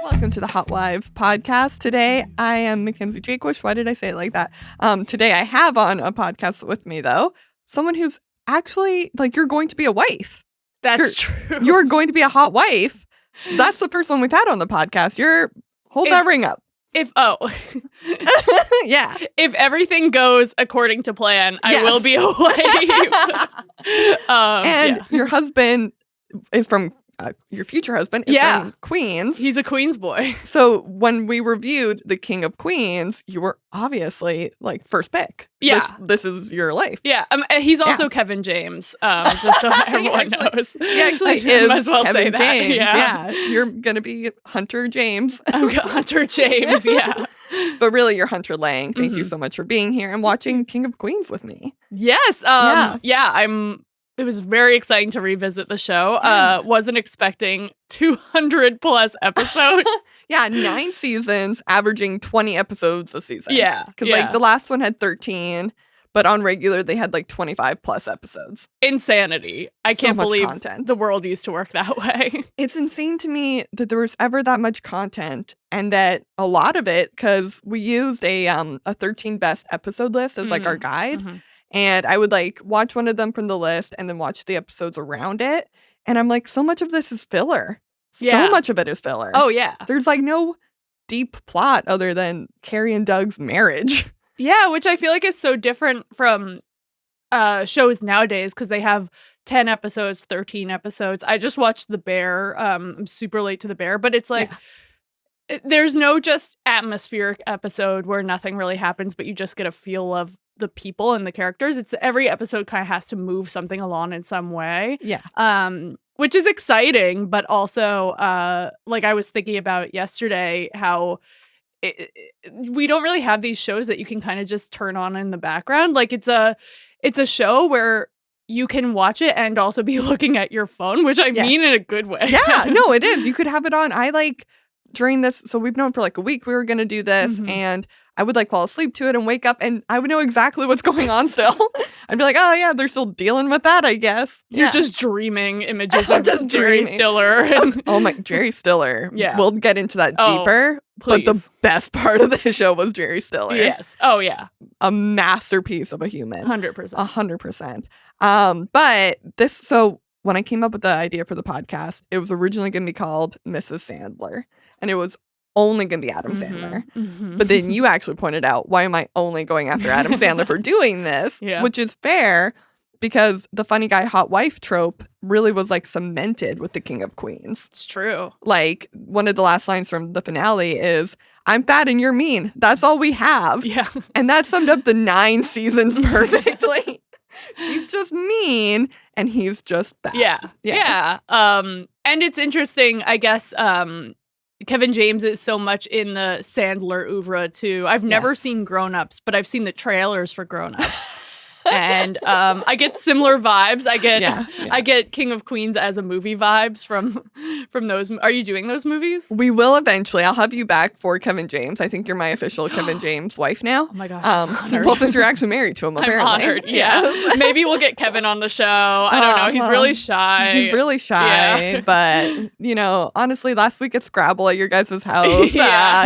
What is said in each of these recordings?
Welcome to the Hot Wives podcast. Today, I am Mackenzie Jaquish. Why did I say it like that? Today, I have on a podcast with me, though, someone who's actually, like, you're going to be a wife. That's true. You're going to be a hot wife. That's the first one we've had on the podcast. Hold that ring up. Yeah. If everything goes according to plan, I will be a wife. Your husband is from... your future husband is from Queens. He's a Queens boy. So when we reviewed The King of Queens, you were obviously like first pick. Yeah. This is your life. Yeah. He's also Kevin James, just so everyone knows. He actually is might as well Kevin say that. James. Yeah. You're going to be Hunter James. I'm Hunter James, yeah. But really, you're Hunter Lang. Thank you so much for being here and watching King of Queens with me. Yes. It was very exciting to revisit the show. Wasn't expecting 200 plus episodes. 9 seasons, averaging 20 episodes a season. Yeah. Because like the last one had 13, but on regular they had like 25 plus episodes. Insanity. I can't believe content. The world used to work that way. It's insane to me that there was ever that much content and that a lot of it, because we used a 13 best episode list as like our guide. Mm-hmm. And I would like watch one of them from the list and then watch the episodes around it. And I'm like, so much of this is filler. Yeah. So much of it is filler. Oh, yeah. There's like no deep plot other than Carrie and Doug's marriage. Yeah, which I feel like is so different from shows nowadays because they have 10 episodes, 13 episodes. I just watched The Bear. I'm super late to The Bear, but it's like... There's no just atmospheric episode where nothing really happens, but you just get a feel of the people and the characters. It's every episode kind of has to move something along in some way. Yeah. Which is exciting, but also like I was thinking about yesterday, how we don't really have these shows that you can kind of just turn on in the background. Like it's a show where you can watch it and also be looking at your phone, which I mean in a good way. Yeah, no, it is. You could have it on. I like during this, so we've known for like a week we were going to do this, and I would like fall asleep to it and wake up and I would know exactly what's going on still. I'd be like, oh yeah, they're still dealing with that, I guess. You're just dreaming images of Jerry Stiller. Oh my, Jerry Stiller. Yeah. We'll get into that deeper. Please. But the best part of the show was Jerry Stiller. Yes. Oh yeah. A masterpiece of a human. 100%. 100%. But this, so when I came up with the idea for the podcast, it was originally going to be called Mrs. Sandler. And it was only going to be Adam Sandler. But then you actually pointed out, why am I only going after Adam Sandler for doing this? Yeah. Which is fair, because the funny guy, hot wife trope really was like cemented with the King of Queens. It's true. Like one of the last lines from the finale is, I'm fat and you're mean. That's all we have. Yeah. And that summed up the 9 seasons perfectly. She's just mean and he's just fat. Yeah. And it's interesting, I guess, Kevin James is so much in the Sandler oeuvre too. I've never seen Grown Ups, but I've seen the trailers for Grown Ups. And I get similar vibes. I get King of Queens as a movie vibes from those. Are you doing those movies? We will eventually. I'll have you back for Kevin James. I think you're my official Kevin James wife now. Oh my gosh. Well, since you're actually married to him, apparently. I'm honored. Yeah. Maybe we'll get Kevin on the show. I don't know. He's really shy. He's really shy. Yeah. But, you know, honestly, last week at Scrabble at your guys' house,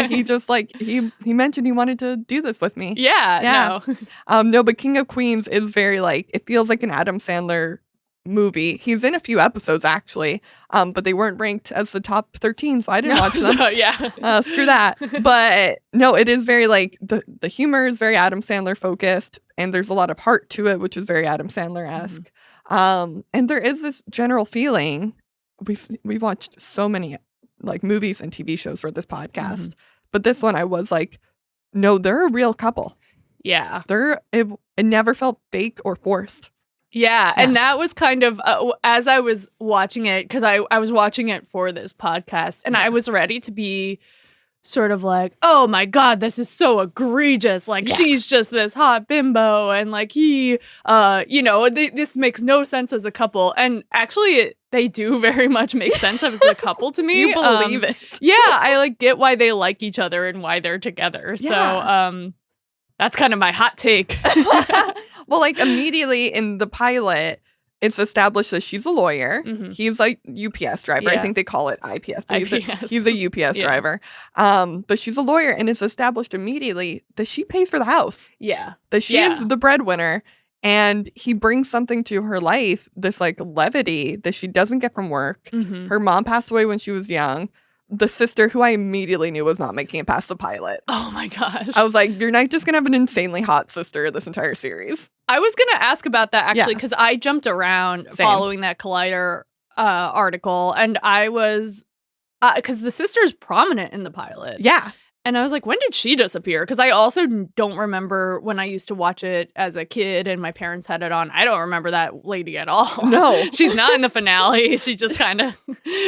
he just like, he mentioned he wanted to do this with me. Yeah. No, but King of Queens is very like, it feels like an Adam Sandler movie. He's in a few episodes actually, but they weren't ranked as the top 13, so I didn't watch them. So, screw that. But no, it is very like the humor is very Adam Sandler focused, and there's a lot of heart to it, which is very Adam Sandler-esque. And there is this general feeling. We've watched so many like movies and TV shows for this podcast, but this one I was like, no, they're a real couple. Yeah. It never felt fake or forced. Yeah. And that was kind of, as I was watching it, because I was watching it for this podcast, and I was ready to be sort of like, oh my God, this is so egregious. Like, she's just this hot bimbo, and like he, this makes no sense as a couple. And actually, they do very much make sense as a couple to me. You believe it. Yeah. I like get why they like each other and why they're together. Yeah. So, that's kind of my hot take. Well, like immediately in the pilot, it's established that she's a lawyer. He's like UPS driver. I Yeah. think they call it IPS. But IPS. He's a UPS driver. But she's a lawyer, and it's established immediately that she pays for the house. Yeah. That she is the breadwinner. And he brings something to her life, this like levity that she doesn't get from work. Her mom passed away when she was young. The sister, who I immediately knew was not making it past the pilot. Oh my gosh. I was like, you're not just going to have an insanely hot sister this entire series. I was going to ask about that actually, because I jumped around following that Collider article, and I was, because the sister's prominent in the pilot. Yeah. And I was like, when did she disappear? Because I also don't remember when I used to watch it as a kid and my parents had it on. I don't remember that lady at all. No. She's not in the finale. She just kind of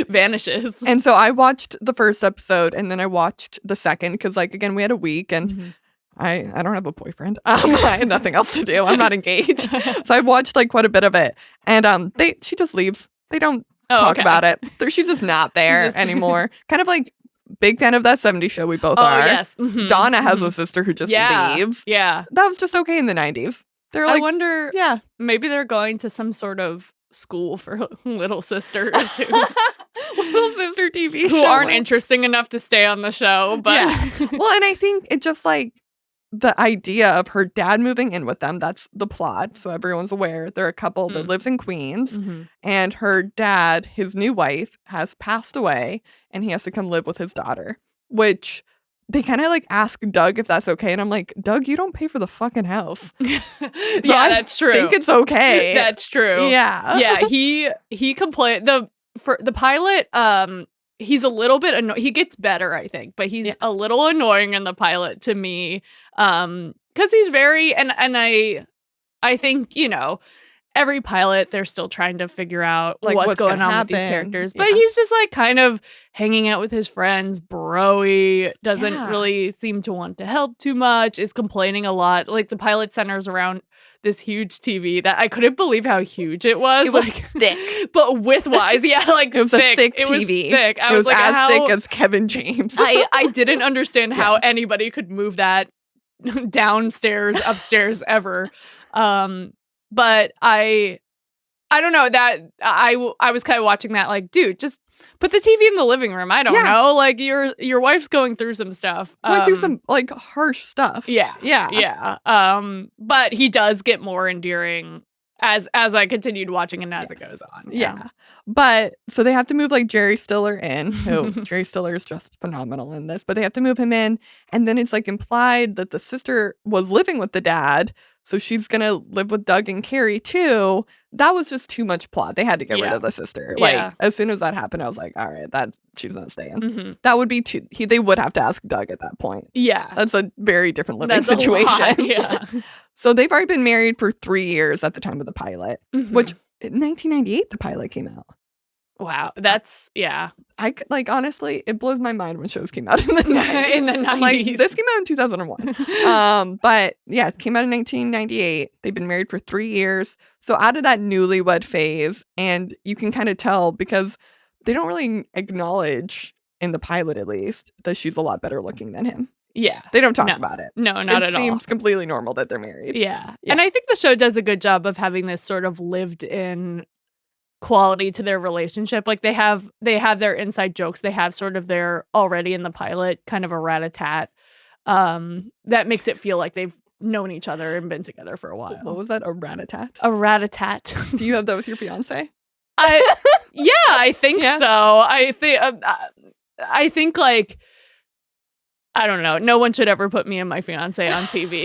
vanishes. And so I watched the first episode and then I watched the second because, like, again, we had a week and I don't have a boyfriend. I had nothing else to do. I'm not engaged. So I watched, like, quite a bit of it. And she just leaves. They don't talk about it. She's just not there anymore. Kind of like, big fan of that 70s show we both are. Yes. Donna has a sister who just leaves. Yeah. That was just okay in the 90s. They're like, I wonder, maybe they're going to some sort of school for little sisters little sister TV who show. aren't interesting enough to stay on the show. But Well, and I think it just like the idea of her dad moving in with them, that's the plot. So everyone's aware. They're a couple that lives in Queens. And her dad, his new wife, has passed away and he has to come live with his daughter, which they kind of like ask Doug if that's okay. And I'm like, Doug, you don't pay for the fucking house. That's true. I think it's okay. That's true. Yeah. Yeah. He complained for the pilot. He's a little bit he gets better, I think, but he's a little annoying in the pilot to me. Because he's very and I think, you know, every pilot they're still trying to figure out like what's going on with these characters. But he's just like kind of hanging out with his friends, bro-y, doesn't really seem to want to help too much, is complaining a lot. Like the pilot centers around this huge TV that I couldn't believe how huge it was. It was like, thick. But width-wise, like it was thick. a thick TV. It was thick. It was like, as thick as Kevin James. I didn't understand how anybody could move that downstairs, upstairs, ever. But I don't know, that I was kind of watching that like, dude, just put the TV in the living room. I don't know. Like your wife's going through some stuff. Went through some like harsh stuff. Yeah. But he does get more endearing as I continued watching and as it goes on. Yeah. But so they have to move like Jerry Stiller in, who Jerry Stiller is just phenomenal in this, but they have to move him in. And then it's like implied that the sister was living with the dad. So she's going to live with Doug and Carrie too. That was just too much plot. They had to get rid of the sister. Like, as soon as that happened, I was like, all right, she's not staying. That would be they would have to ask Doug at that point. Yeah. That's a very different living situation. Yeah. So they've already been married for 3 years at the time of the pilot, which in 1998, the pilot came out. Wow. That's, I like, honestly, it blows my mind when shows came out in the 90s. In the 90s. I'm like, this came out in 2001. But yeah, it came out in 1998. They've been married for 3 years. So out of that newlywed phase, and you can kind of tell because they don't really acknowledge, in the pilot at least, that she's a lot better looking than him. Yeah. They don't talk about it. No, not at all. It seems completely normal that they're married. Yeah. And I think the show does a good job of having this sort of lived in quality to their relationship. Like they have their inside jokes. They have sort of their already in the pilot kind of a rat-a-tat that makes it feel like they've known each other and been together for a while. What was that? A rat-a-tat? A rat-a-tat. Do you have that with your fiance? I think so. I think like, I don't know. No one should ever put me and my fiance on TV.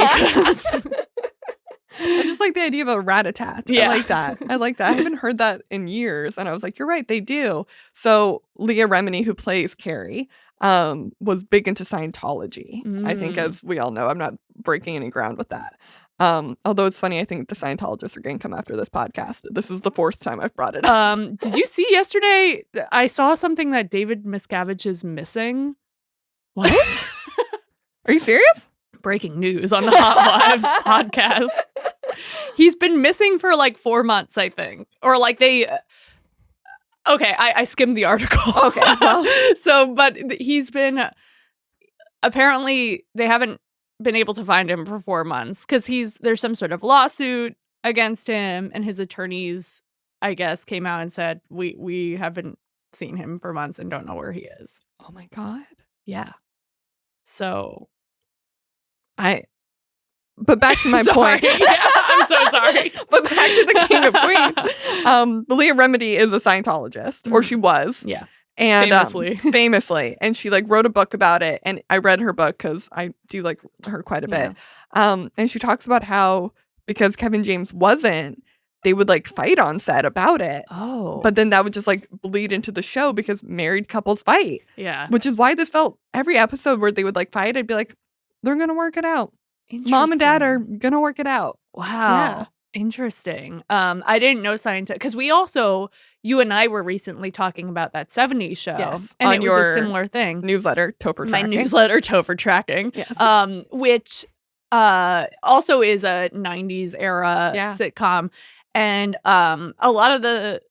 I just like the idea of a rat-a-tat. Yeah. I like that. I haven't heard that in years. And I was like, you're right, they do. So Leah Remini, who plays Carrie, was big into Scientology. I think, as we all know. I'm not breaking any ground with that. Although it's funny, I think the Scientologists are going to come after this podcast. This is the 4th time I've brought it up. Did you see yesterday? I saw something that David Miscavige is missing. What? Are you serious? Breaking news on the Hot Wives podcast. He's been missing for like 4 months, I think. Or like they... Okay, I skimmed the article. Okay. Well. But he's been... Apparently, they haven't been able to find him for 4 months because there's some sort of lawsuit against him and his attorneys I guess, came out and said, we haven't seen him for months and don't know where he is. Oh my God. Yeah. So but back to my point. Yeah, I'm so sorry. But back to the King of Queens. Leah Remini is a Scientologist, or she was. Yeah. And famously. And she like wrote a book about it. And I read her book because I do like her quite a bit. And she talks about how because Kevin James wasn't, they would like fight on set about it. Oh. But then that would just like bleed into the show because married couples fight. Yeah. Which is why this felt every episode where they would like fight, I'd be like, they're going to work it out. Mom and dad are going to work it out. Wow. Yeah. Interesting. I didn't know Scientology because we also, you and I were recently talking about that 70s show. Yes, and on it was your a similar thing. Newsletter, Topher Tracking. My newsletter, Topher Tracking. Yes. Which also is a 90s era sitcom. And a lot of the,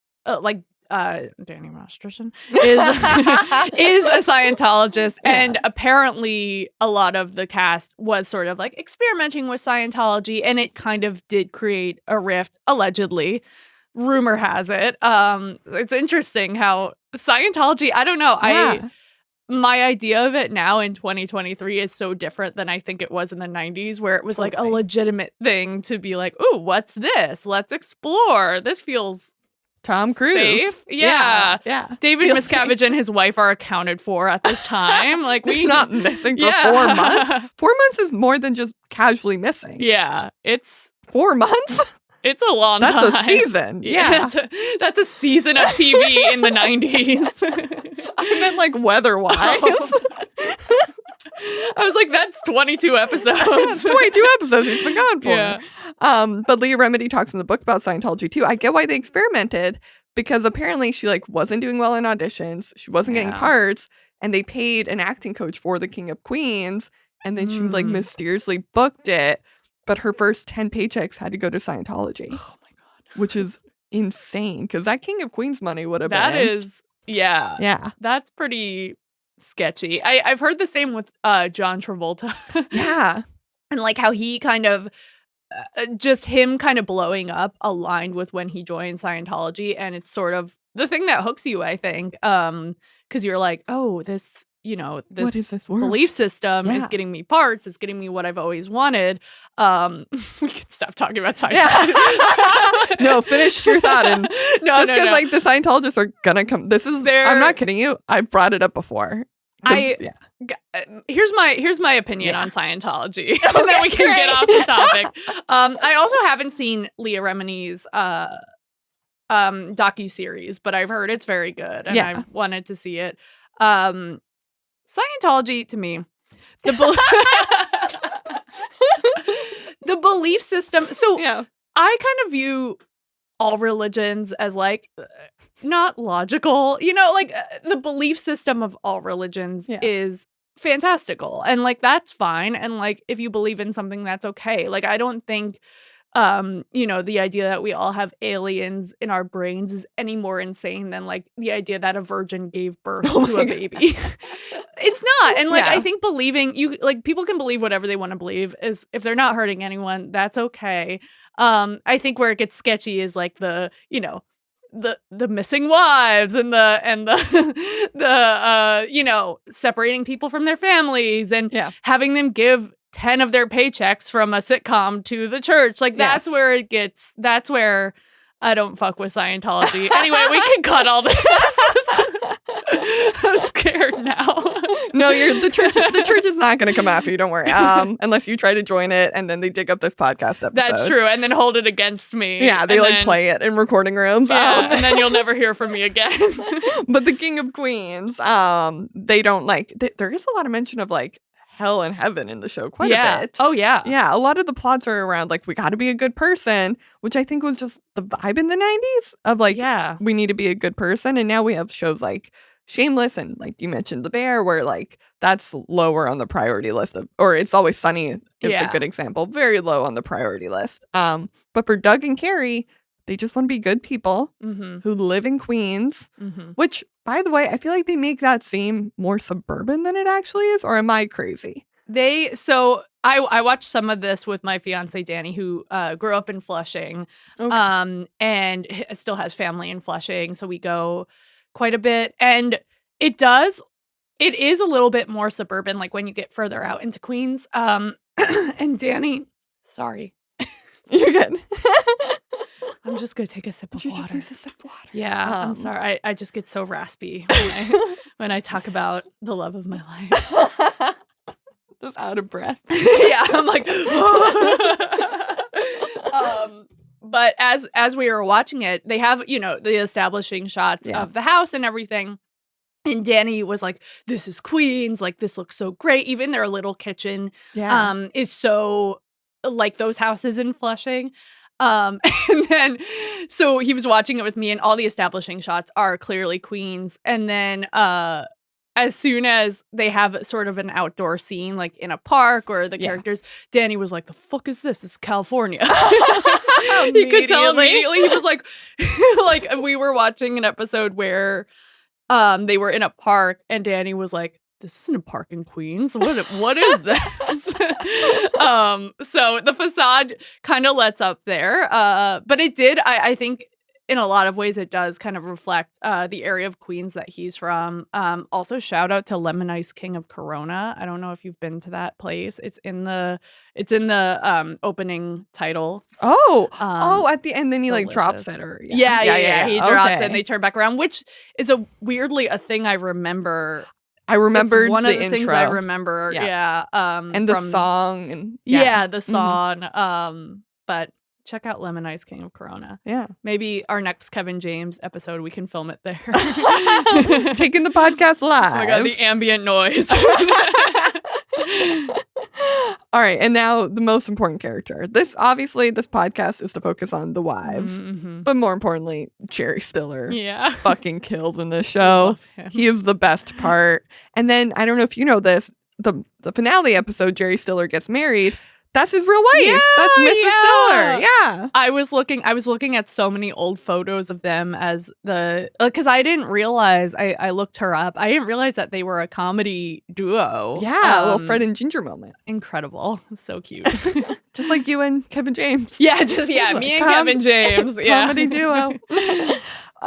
Danny Masterson is a Scientologist, and apparently a lot of the cast was sort of like experimenting with Scientology, and it kind of did create a rift, allegedly. Rumor has it. It's interesting how Scientology, I don't know, my idea of it now in 2023 is so different than I think it was in the 90s, where it was like a legitimate thing to be like, ooh, what's this? Let's explore. This feels Tom Cruise. Safe. Yeah. David Feels Miscavige and his wife are accounted for at this time. Like we're not missing for 4 months. 4 months is more than just casually missing. Yeah. It's 4 months. It's a long time. That's a season. Yeah. That's a season of TV in the 90s. I meant like weather-wise. I was like, that's 22 episodes. 22 episodes he's been gone for. Yeah. But Leah Remini talks in the book about Scientology too. I get why they experimented, because apparently she like wasn't doing well in auditions. She wasn't getting parts, and they paid an acting coach for the King of Queens, and then she like mysteriously booked it. But her first 10 paychecks had to go to Scientology. Oh my God. Which is insane, because that King of Queens money would have been. That is, yeah. Yeah. That's pretty sketchy. I've heard the same with John Travolta. Yeah. And like how he kind of, just him kind of blowing up aligned with when he joined Scientology. And it's sort of the thing that hooks you, I think. Because you're like, oh, this, you know, this belief system is getting me parts. It's getting me what I've always wanted. We can stop talking about Scientology. Yeah. No, finish your thought. And just because like the Scientologists are gonna come. This is. I'm not kidding you. I've brought it up before. Here's my opinion on Scientology, and then we can get off the topic. I also haven't seen Leah Remini's docuseries, but I've heard it's very good, and I wanted to see it. Scientology, to me, the belief system. So I kind of view all religions as like not logical. You know, like the belief system of all religions is fantastical, and like that's fine. And like if you believe in something, that's okay. Like I don't think you know, the idea that we all have aliens in our brains is any more insane than like the idea that a virgin gave birth to a baby. It's not. And like I think believing people can believe whatever they want to believe, is if they're not hurting anyone, that's okay. I think where it gets sketchy is like the, you know, the missing wives and the you know, separating people from their families and having them give 10 of their paychecks from a sitcom to the church. Like that's where it gets, that's where I don't fuck with Scientology. Anyway, we can cut all this. I'm scared now. No, the church is not going to come after you, don't worry. Unless you try to join it and then they dig up this podcast episode. That's true, and then hold it against me. Yeah, they play it in recording rooms. Yeah, and then you'll never hear from me again. But the King of Queens, they don't like, there is a lot of mention of like hell and heaven in the show quite a bit. Oh, yeah. Yeah, a lot of the plots are around like we got to be a good person, which I think was just the vibe in the 90s of like we need to be a good person. And now we have shows like Shameless and like you mentioned The Bear, where like that's lower on the priority list of, or It's Always Sunny. It's a good example, very low on the priority list. But for Doug and Carrie, they just want to be good people who live in Queens, which, by the way, I feel like they make that seem more suburban than it actually is. Or am I crazy? I watched some of this with my fiance Danny, who grew up in Flushing, and still has family in Flushing, so we go quite a bit. And it is a little bit more suburban, like when you get further out into Queens. And Danny, sorry, you're good. I'm just gonna take a sip of water. Just use a sip of water. Yeah, I'm sorry. I just get so raspy when I talk about the love of my life. Just out of breath. Yeah, I'm like. But as we were watching it, they have the establishing shots of the house and everything. And Danny was like, "This is Queens. Like, this looks so great. Even their little kitchen, is so like those houses in Flushing." And then, so he was watching it with me, and all the establishing shots are clearly Queens. And then, as soon as they have sort of an outdoor scene, like in a park or the characters, Danny was like, "The fuck is this? It's California." He could tell immediately. He was like, like we were watching an episode where they were in a park, and Danny was like, "This isn't a park in Queens. What is this?" So the facade kind of lets up there. But it did, I think in a lot of ways, it does kind of reflect the area of Queens that he's from. Also, shout out to Lemon Ice King of Corona. I don't know if you've been to that place. It's in the opening title. At the end, then he like drops it, or yeah. He drops it, and they turn back around, which is weirdly a thing I remember. I remembered one the of the intro. things I remember. And the song, and the song. But check out Lemon Ice King of Corona. Yeah. Maybe our next Kevin James episode, we can film it there. Taking the podcast live. Oh my God, the ambient noise. All right, and now the most important character. This podcast is to focus on the wives, but more importantly, Jerry Stiller. Yeah, fucking kills in this show. He is the best part. And then I don't know if you know this, the finale episode, Jerry Stiller gets married. That's his real wife. Yeah, that's Mrs. Stiller. Yeah. I was looking at so many old photos of them as because I didn't realize, I looked her up. I didn't realize that they were a comedy duo. Yeah, a little Fred and Ginger moment. Incredible. So cute. Just like you and Kevin James. Yeah, me and Kevin James. Yeah. Comedy duo.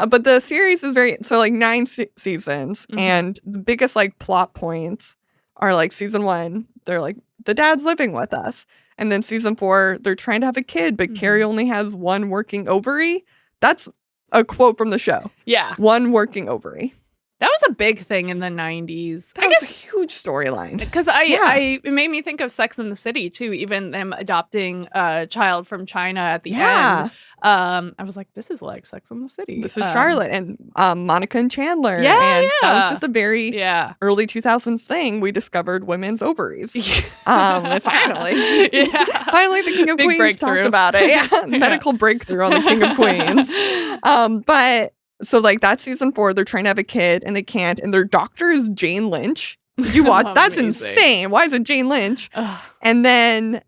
But the series is like 9 seasons, and the biggest like plot points are like season 1, they're like, the dad's living with us. And then season 4, they're trying to have a kid, but Carrie only has one working ovary. That's a quote from the show. Yeah. One working ovary. That was a big thing in the 90s. That was a huge storyline. Because it made me think of Sex and the City, too. Even them adopting a child from China at the end. I was like, this is like Sex and the City. This is Charlotte and Monica and Chandler. Yeah, and that was just a very early 2000s thing. We discovered women's ovaries. Finally. Finally, the King of Queens talked about it. Yeah, medical breakthrough on the King of Queens. But so like that's season 4. They're trying to have a kid and they can't. And their doctor is Jane Lynch. Did you watch? That's insane. Why is it Jane Lynch? And then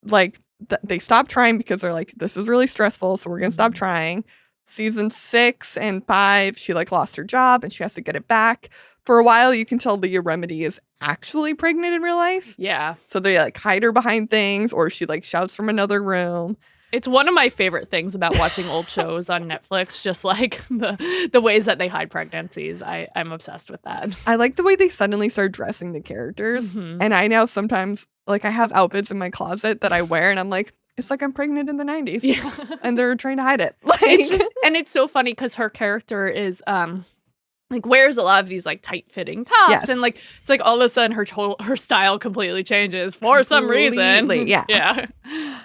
like they stop trying because they're like, this is really stressful, so we're gonna stop trying. Season 6 and 5, she like lost her job and she has to get it back. For a while, you can tell Leah Remini is actually pregnant in real life. Yeah. So they like hide her behind things, or she like shouts from another room. It's one of my favorite things about watching old shows on Netflix, just like the ways that they hide pregnancies. I'm obsessed with that. I like the way they suddenly start dressing the characters. And I now sometimes, like, I have outfits in my closet that I wear, and I'm like, it's like I'm pregnant in the 90s. Yeah. And they're trying to hide it. Like, it's so funny because her character is like wears a lot of these like tight fitting tops, and like it's like all of a sudden her style completely changes for some reason. Yeah.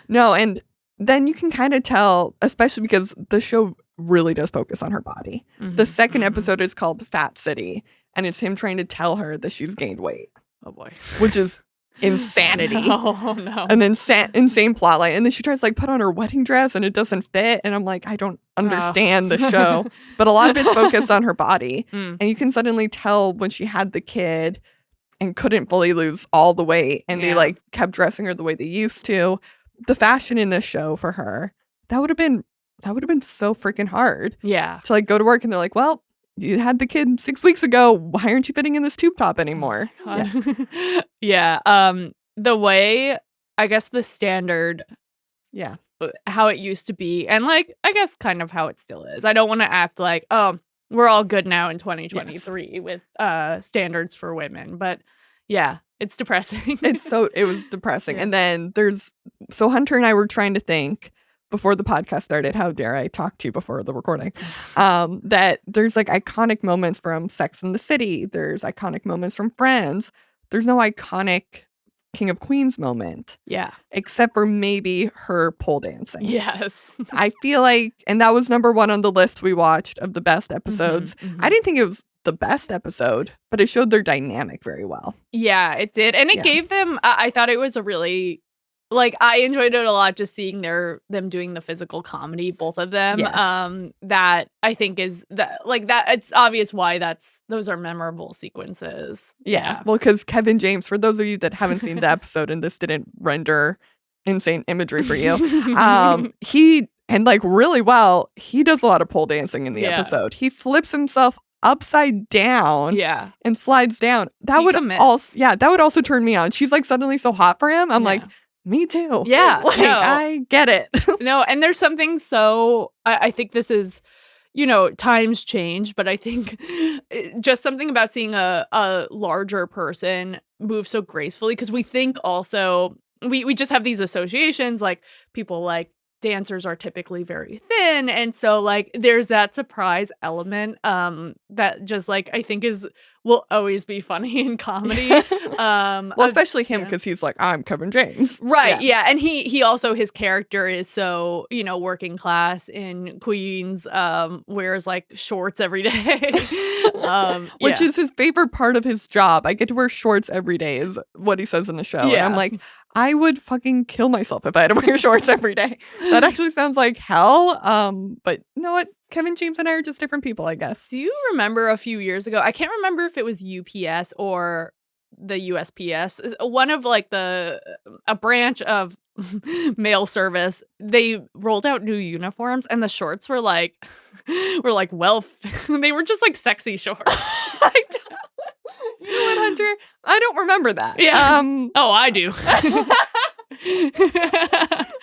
No, and then you can kind of tell, especially because the show really does focus on her body. The second episode is called Fat City, and it's him trying to tell her that she's gained weight. Oh boy. Which is insanity. Oh no. And then insane plotline. And then she tries to like put on her wedding dress and it doesn't fit. And I'm like, I don't understand the show. But a lot of it's focused on her body. And you can suddenly tell when she had the kid and couldn't fully lose all the weight. And they like kept dressing her the way they used to. The fashion in this show for her, that would have been so freaking hard. Yeah. To like go to work and they're like, well, you had the kid 6 weeks ago. Why aren't you fitting in this tube top anymore? Yeah. The way, I guess the standard, how it used to be, and like, I guess kind of how it still is. I don't want to act like, oh, we're all good now in 2023 with standards for women, but yeah, it's depressing. It was depressing. And then so Hunter and I were trying to think before the podcast started, how dare I talk to you before the recording, that there's like iconic moments from Sex and the City. There's iconic moments from Friends. There's no iconic King of Queens moment. Yeah. Except for maybe her pole dancing. Yes. I feel like, and that was number 1 on the list we watched of the best episodes. I didn't think it was the best episode, but it showed their dynamic very well. Yeah, it did. And it gave them, I thought it was a really, like, I enjoyed it a lot just seeing them doing the physical comedy, both of them. Yes. That I think is that, like, that it's obvious why those are memorable sequences. Yeah. Well, because Kevin James, for those of you that haven't seen the episode and this didn't render insane imagery for you, he really well, he does a lot of pole dancing in the episode. He flips himself upside down and slides down. That would also turn me on. She's like suddenly so hot for him. I'm like, me too. Yeah. I get it. No, and there's something I think this is, times change, but I think just something about seeing a larger person move so gracefully, because we think also, we just have these associations, like people like dancers are typically very thin, and so like there's that surprise element that just like I think will always be funny in comedy. Well, especially him, because he's like, I'm Kevin James, right? Yeah, and he also, his character is so working class in Queens, wears like shorts every day, which is his favorite part of his job. I get to wear shorts every day, is what he says in the show, and I'm like, I would fucking kill myself if I had to wear shorts every day. That actually sounds like hell. But you know what? Kevin James and I are just different people, I guess. Do you remember a few years ago? I can't remember if it was UPS or the USPS. One of like a branch of mail service. They rolled out new uniforms, and the shorts were like, they were just like sexy shorts. You know what, Hunter? I don't remember that. Yeah. Oh, I do.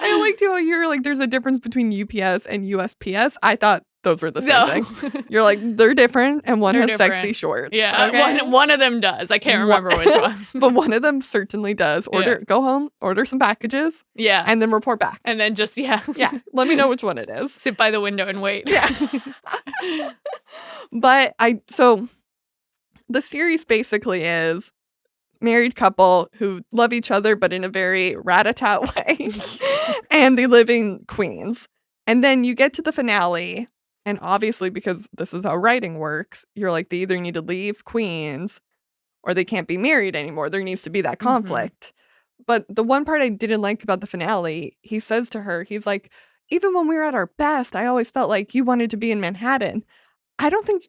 I liked how you're like, there's a difference between UPS and USPS. I thought those were the same thing. You're like, they're different, and one has sexy shorts. Yeah, okay? one of them does. I can't remember which one. But one of them certainly does. Go home, order some packages. Yeah. And then report back. And then just, Yeah. Let me know which one it is. Sit by the window and wait. Yeah. But so the series basically is married couple who love each other, but in a very rat-a-tat way. And they live in Queens. And then you get to the finale, and obviously, because this is how writing works, you're like, they either need to leave Queens or they can't be married anymore. There needs to be that conflict. But the one part I didn't like about the finale, he says to her, he's like, even when we were at our best, I always felt like you wanted to be in Manhattan. I don't think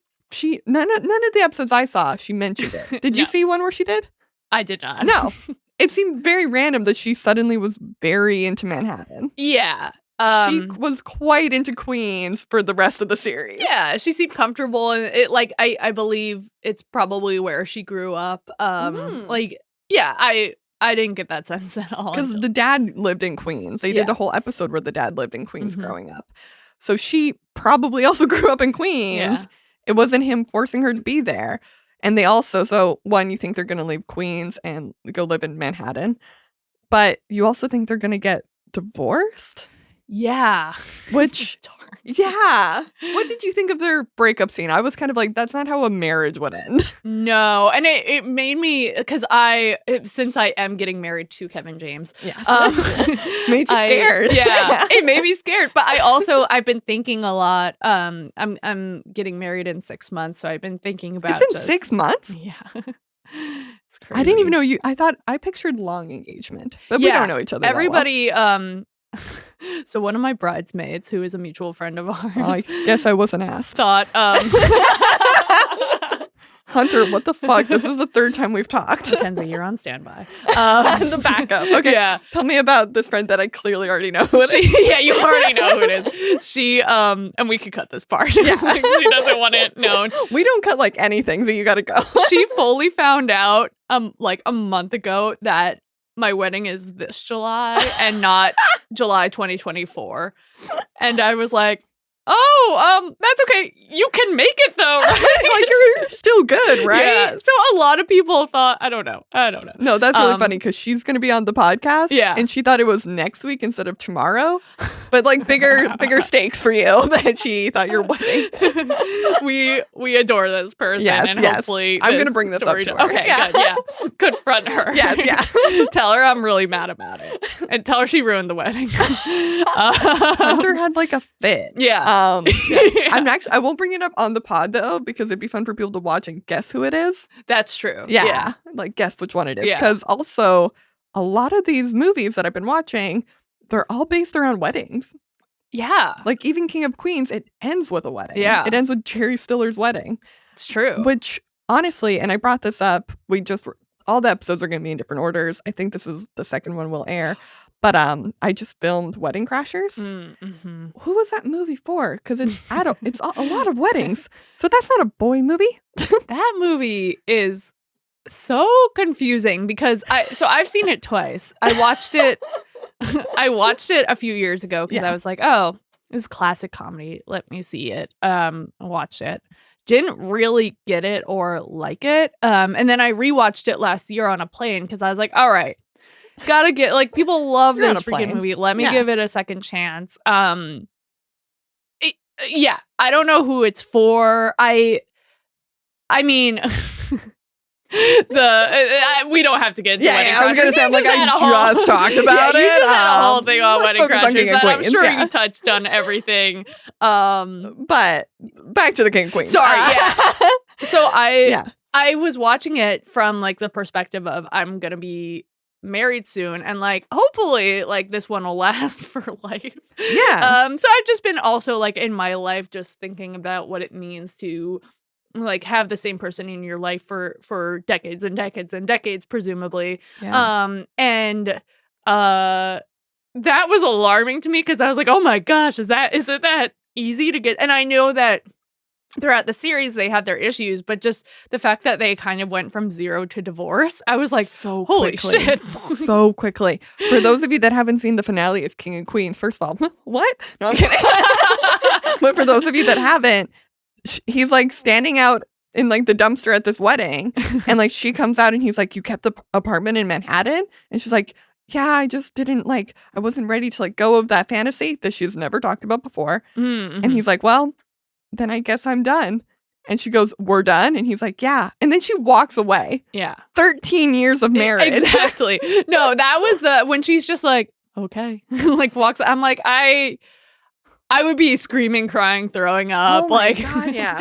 none of the episodes I saw, she mentioned it. Did you see one where she did? I did not. No. It seemed very random that she suddenly was very into Manhattan. Yeah. She was quite into Queens for the rest of the series. Yeah, she seemed comfortable, and it like I believe it's probably where she grew up. Like, yeah, I didn't get that sense at all. Because the dad lived in Queens. They did a whole episode where the dad lived in Queens growing up. So she probably also grew up in Queens. Yeah. It wasn't him forcing her to be there. And they also, so one, you think they're going to leave Queens and go live in Manhattan. But you also think they're going to get divorced? Yeah. Which, yeah. What did you think of their breakup scene? I was kind of like, that's not how a marriage would end. No. And it made me, because since I am getting married to Kevin James. Yes. Made you scared. Yeah. It made me scared. But I've been thinking a lot. I'm getting married in 6 months. So I've been thinking about It's in 6 months? Yeah. It's crazy. I didn't even know I pictured long engagement. But we don't know each other. Everybody, so one of my bridesmaids, who is a mutual friend of ours, I guess I wasn't asked. thought Hunter, what the fuck? This is the third time we've talked. Mackenzie, you're on standby. The backup. Okay. Yeah. Tell me about this friend that I clearly already know who it is. Yeah, you already know who it is. She, and we could cut this part. Yeah. She doesn't want it known. We don't cut like anything, so you gotta go. She fully found out, like a month ago that my wedding is this July and not July 2024. And I was like, oh, that's okay. You can make it though, right? Like you're still good, right? Yeah. So a lot of people thought, I don't know. No, that's really funny because she's going to be on the podcast. Yeah. And she thought it was next week instead of tomorrow. But like bigger stakes for you that she thought your wedding. We adore this person. Yes, and yes. hopefully I'm going to bring this up to her. Okay, good. Yeah. Confront her. Yes, yeah. Tell her I'm really mad about it. And tell her she ruined the wedding. Hunter had like a fit. Yeah. Yeah. I won't bring it up on the pod though because it'd be fun for people to watch and guess who it is. That's true. Yeah. Like guess which one it is. Yeah. Because also a lot of these movies that I've been watching, they're all based around weddings. Yeah. Like even King of Queens, it ends with a wedding. Yeah. It ends with Jerry Stiller's wedding. It's true. Which honestly, and I brought this up, all the episodes are going to be in different orders. I think this is the second one will air. But I just filmed Wedding Crashers. Mm-hmm. Who was that movie for? Because it's a lot of weddings. So that's not a boy movie. That movie is so confusing because I've seen it twice. I watched it a few years ago because I was like, oh, this is classic comedy. Let me see it. I watched it. Didn't really get it or like it. And then I rewatched it last year on a plane because I was like, all right. Gotta get, like, people love You're this freaking movie. Let me give it a second chance. I don't know who it's for. I mean, we don't have to get into Wedding Crashers. I was gonna say, I just talked about it. You just had a whole thing on Wedding Crashers, and I'm sure you touched on everything. But back to the King of Queens. Sorry, So I was watching it from like the perspective of I'm gonna be married soon and like hopefully like this one will last for life. So I've just been also like in my life just thinking about what it means to like have the same person in your life for decades and decades and decades presumably. And that was alarming to me because I was like, oh my gosh, is it that easy to get? And I know that throughout the series they had their issues, but just the fact that they kind of went from zero to divorce, I was like, so holy quickly. shit. So quickly. For those of you that haven't seen the finale of King of Queens, first of all, what? No, I'm kidding. But for those of you that haven't, he's like standing out in like the dumpster at this wedding and like she comes out and he's like, you kept the apartment in Manhattan? And she's like, yeah, I just didn't like, I wasn't ready to like go of that fantasy that she's never talked about before. Mm-hmm. And he's like, well, then I guess I'm done. And she goes, we're done? And he's like, yeah. And then she walks away. Yeah. 13 years of marriage. Exactly. No, that was when she's just like, okay. Like walks. I'm like, I would be screaming, crying, throwing up. Oh my like, God, yeah.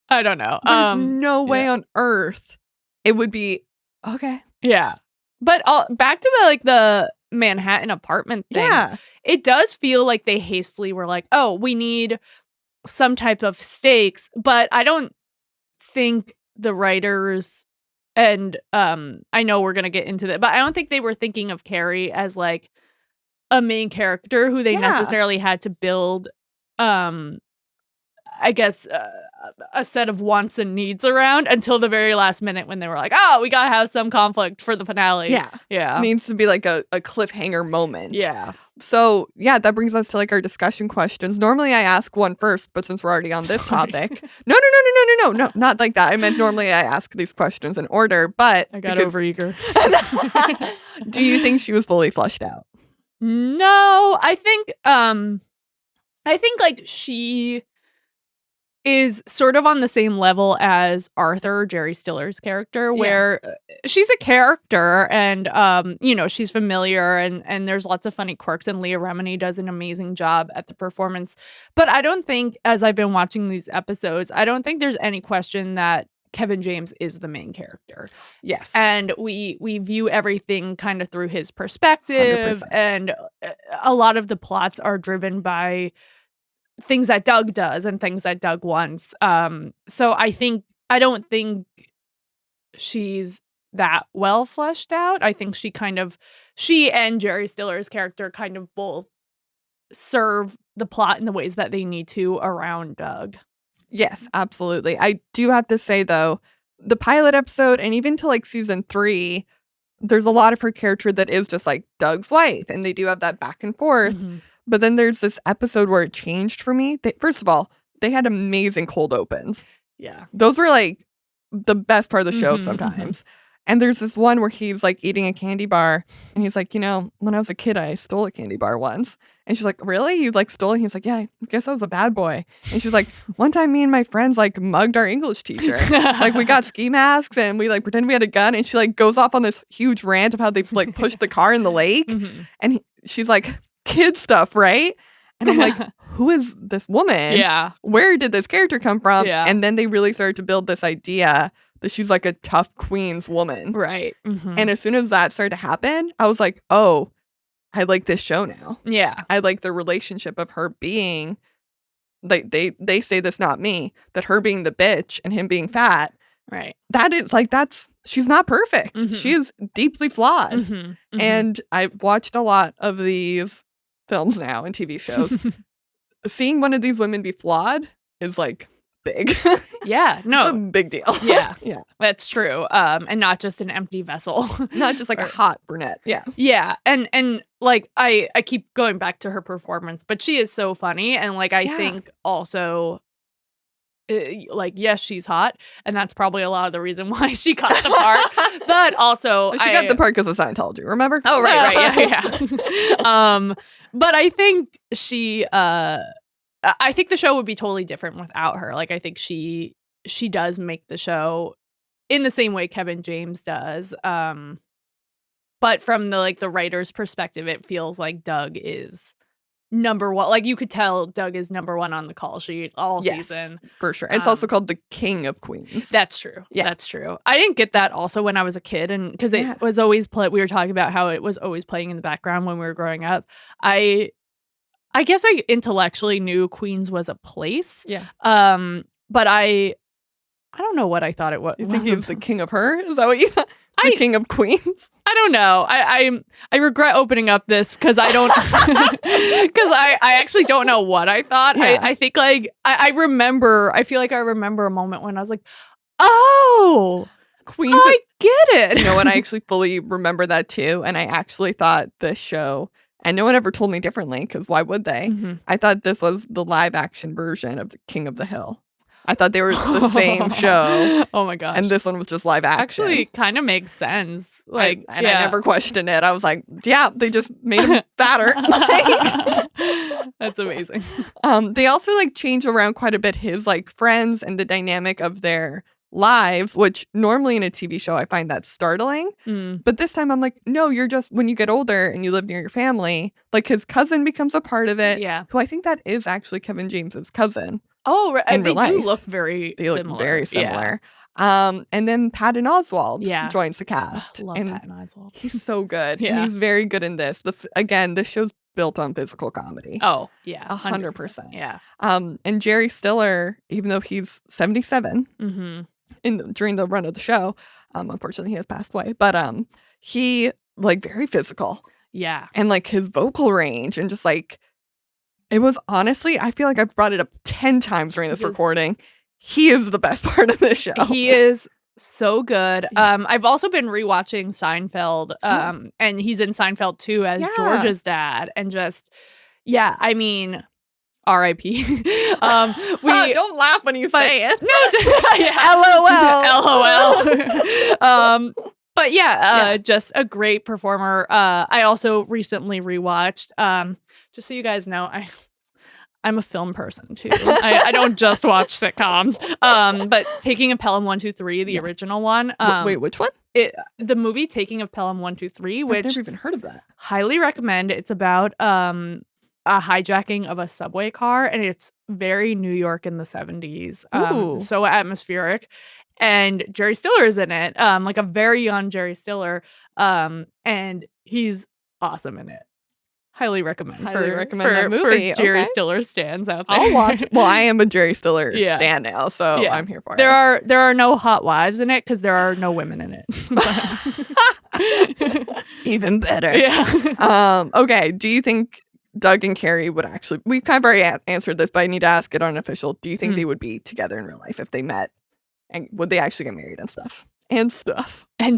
I don't know. There's no way on earth it would be, okay. Yeah. But back to the Manhattan apartment thing. Yeah. It does feel like they hastily were like, oh, we need some type of stakes, but I don't think the writers and I know we're gonna get into that, but I don't think they were thinking of Carrie as like a main character who they necessarily had to build I guess a set of wants and needs around until the very last minute when they were like, oh, we gotta have some conflict for the finale. Yeah. It needs to be like a cliffhanger moment. Yeah. So yeah, that brings us to like our discussion questions. Normally I ask one first, but since we're already on this topic. No, not like that. I meant normally I ask these questions in order, but I got overeager. Do you think she was fully fleshed out? No, I think like she is sort of on the same level as Arthur, Jerry Stiller's character, where she's a character and, she's familiar and there's lots of funny quirks and Leah Remini does an amazing job at the performance. But I don't think, as I've been watching these episodes, I don't think there's any question that Kevin James is the main character. Yes. And we view everything kind of through his perspective 100%. And a lot of the plots are driven by things that Doug does and things that Doug wants. So I don't think she's that well fleshed out. I think she and Jerry Stiller's character kind of both serve the plot in the ways that they need to around Doug. Yes, absolutely. I do have to say, though, the pilot episode and even to like season 3, there's a lot of her character that is just like Doug's wife, and they do have that back and forth. Mm-hmm. But then there's this episode where it changed for me. First of all, they had amazing cold opens. Yeah. Those were like the best part of the show Mm-hmm, sometimes. And there's this one where he's like eating a candy bar and he's like, when I was a kid, I stole a candy bar once. And she's like, really? You like stole it? He's like, yeah, I guess I was a bad boy. And she's like, one time me and my friends like mugged our English teacher. Like we got ski masks and we like pretended we had a gun. And she like goes off on this huge rant of how they like pushed the car in the lake. Mm-hmm. And she's like, kid stuff, right? And I'm like, who is this woman? Yeah. Where did this character come from? Yeah. And then they really started to build this idea that she's like a tough Queens woman. Right. Mm-hmm. And as soon as that started to happen, I was like, oh, I like this show now. Yeah. I like the relationship of her being, like they say this, not me, that her being the bitch and him being fat. Right. That is like, she's not perfect. Mm-hmm. She is deeply flawed. Mm-hmm. Mm-hmm. And I've watched a lot of these films now and TV shows. Seeing one of these women be flawed is like big. Yeah, no. It's a big deal. Yeah. Yeah. That's true. And not just an empty vessel. Not just like a hot brunette. Yeah. Yeah. And like I keep going back to her performance, but she is so funny. And like I think also like, yes, she's hot, and that's probably a lot of the reason why she got the part. But also She got the part because of Scientology, remember? Oh, right, yeah. But I think I think the show would be totally different without her. Like I think she does make the show in the same way Kevin James does. But from the writer's perspective, it feels like Doug is number one. Like you could tell Doug is number one on the call sheet all season. For sure. It's also called the King of Queens. That's true. Yeah. That's true. I didn't get that also when I was a kid, and because it was always we were talking about how it was always playing in the background when we were growing up. I guess I intellectually knew Queens was a place. Yeah. But I don't know what I thought it was. You think he was the king of her? Is that what you thought? The king of Queens? I don't know. I regret opening up this because I don't because I actually don't know what I thought. Yeah. I think like I remember. I feel like I remember a moment when I was like, oh, Queens. I get it. You know what? I actually fully remember that too. And I actually thought this show, and no one ever told me differently because why would they? Mm-hmm. I thought this was the live action version of the King of the Hill. I thought they were the same show. Oh my gosh. And this one was just live action. Actually kind of makes sense. Like I never questioned it. I was like, yeah, they just made him fatter. That's amazing. They also like change around quite a bit his like friends and the dynamic of their lives, which normally in a TV show I find that startling. But this time I'm like, no, you're just, when you get older and you live near your family, like his cousin becomes a part of it. Yeah. Who I think that is actually Kevin James's cousin. Oh, right. They do look very similar. Look very similar. Yeah. And then Patton Oswalt joins the cast. Love Patton Oswalt. He's so good. Yeah. And he's very good in this. Again, this show's built on physical comedy. Oh, yeah. 100%. Yeah. And Jerry Stiller, even though he's 77 during the run of the show, unfortunately he has passed away, but he like very physical. Yeah. And like his vocal range and just like, it was honestly, I feel like I've brought it up 10 times during this recording. He is the best part of this show. He is so good. I've also been rewatching Seinfeld, and he's in Seinfeld too as George's dad, and just I mean, R.I.P. Don't laugh when you say it. LOL. But just a great performer. I also recently rewatched. Just so you guys know, I'm a film person too. I don't just watch sitcoms. But Taking of Pelham 123, the original one. Wait, which one? The movie Taking of Pelham 123, which I've never even heard of that. Highly recommend. It's about a hijacking of a subway car, and it's very New York in the 70s. So atmospheric. And Jerry Stiller is in it, like a very young Jerry Stiller, and he's awesome in it. highly recommend. Highly recommend that movie. For Jerry Okay. Stiller stans out there. I'll watch. Well, I am a Jerry Stiller stan now, so I'm here for it. There are no hot wives in it because there are no women in it. Even better. Yeah. Okay. Do you think Doug and Carrie would actually? We kind of already answered this, but I need to ask it unofficial. Do you think they would be together in real life if they met, and would they actually get married and stuff? And stuff. I